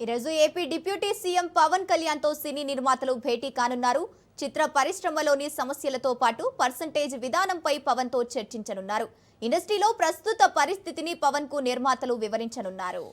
ఈరోజు AP deputy CM Pawan Kalyan తో cine నిర్మాతలు భేటీ కానున్నారు. చిత్ర పరిశ్రమలోని సమస్యలతో పాటు పర్సంటేజ్ విధానంపై పవన్ తో చర్చించనున్నారు. ఇండస్ట్రీలో ప్రస్తుత పరిస్థితిని పవన్ కు నిర్మాతలు వివరించనున్నారు.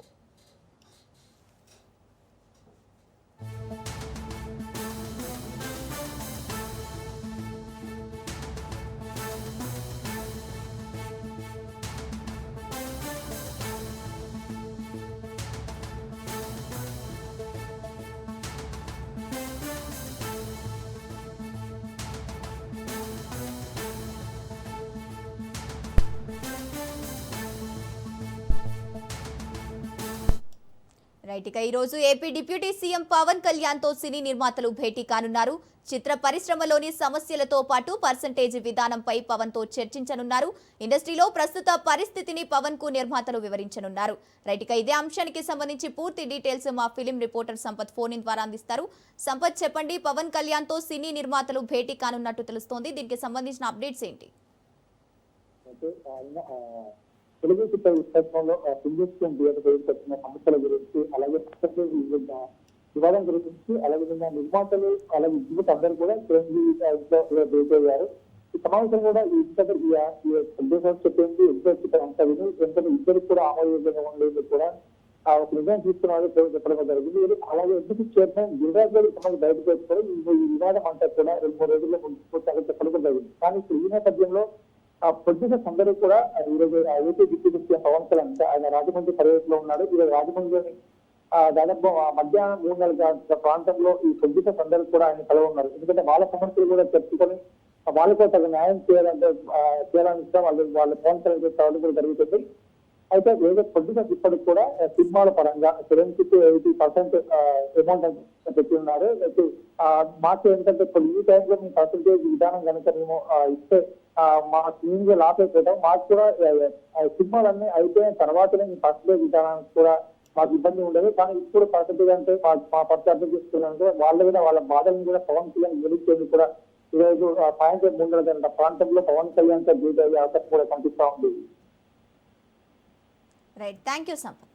ఇక ఈ రోజు AP deputy CM Pawan Kalyan తో సినీ నిర్మాతలు భేటీ కానున్నారు. చిత్ర పరిశ్రమలోని సమస్యలతో పాటు పర్సంటేజ్ విధానంపై పవన్ తో చర్చించనున్నారు. ఇండస్ట్రీలో ప్రస్తుత పరిస్థితిని పవన్ కు నిర్మాతలు వివరించనున్నారు. ఇక ఇదే అంశానికి సంబంధించి పూర్తి డీటెయిల్స్ మా film reporter Sampath phone in ద్వారా అందిస్తారు. సంపత్, చెప్పండి, పవన్ కళ్యాణ్ తో సినీ నిర్మాతలు భేటీ కానున్నట్టు తెలుస్తోంది. దీనికి సంబంధించిన అప్డేట్స్ ఏంటి? తెలుగు చిత్ర విస్తరణలో హిందుస్థాన్ థియేటర్ వచ్చిన సమస్యల గురించి, అలాగే వివాదం గురించి, అలాగే నిర్మాతలు, అలాగే యువత అందరూ కూడా చిరంజీవి ఈ సమావేశం కూడా ఈ ఉద్దేశం చెప్పింది ఎంతో అంత విని వెంటనే ఇద్దరికి కూడా ఆమోదయోగ్యంగా ఉండేది కూడా ఒక నిర్ణయం తీసుకున్నారు చెప్పడం జరిగింది. అలాగే ఎందుకు చైర్మన్ గిరిరాజ్ గారి సమస్య బయటకు వచ్చారు. ఈ వివాదం అంతా కూడా 2-3 రోజుల్లో ముందుకు చెప్పడం జరిగింది. కానీ ఇప్పుడు ఈ నేపథ్యంలో ప్రొడ్యూసర్స్ అందరూ కూడా ఈరోజు AP deputy CM Pawan Kalyan ఆయన రాజమండ్రి పర్యటనలో ఉన్నాడు. ఈరోజు రాజమండ్రిలోని దాదాపు మధ్యాహ్నం 3 గంటల ప్రాంతంలో ఈ ప్రొడ్యూసర్స్ అందరూ కూడా ఆయన కలవన్నారు. ఎందుకంటే వాళ్ళ సమస్యలు కూడా చెప్పుకొని వాళ్ళకు తగిన న్యాయం చేయాలని వాళ్ళ పవన్ కళ్యాణ్ చేసేవాళ్ళు కూడా జరుగుతుంది. అయితే ఏదో ప్రొడ్యూసర్స్ ఇప్పటికి కూడా సినిమాల పరంగా 70-80% అమౌంట్ పెట్టి ఉన్నారు. మాకు ఏంటంటే ఈ టైంలో మీ పర్సంటేజ్ విధానం కనుక మేము ఇస్తే మా స్క్రీన్ లాస్ అయిపోతాం. మాకు కూడా సినిమాలన్నీ అయిపోయిన తర్వాతనే మీ పర్సంటేజ్ విధానానికి కూడా మాకు ఇబ్బంది ఉండదు. కానీ ఇప్పుడు పర్సంటేజ్ అంటే మా పరిస్థితి అర్థం చేసుకున్నాను. వాళ్ళ మీద వాళ్ళ బాధలను కూడా పవన్ కళ్యాణ్ గెలిచేందుకు కూడా ఈరోజు సాయంత్రం 3 గంటల ప్రాంతంలో పవన్ కళ్యాణ్ తో భేటీ అయ్యే అవకాశం కూడా కనిపిస్తా ఉంది. Right, thank you Sampath.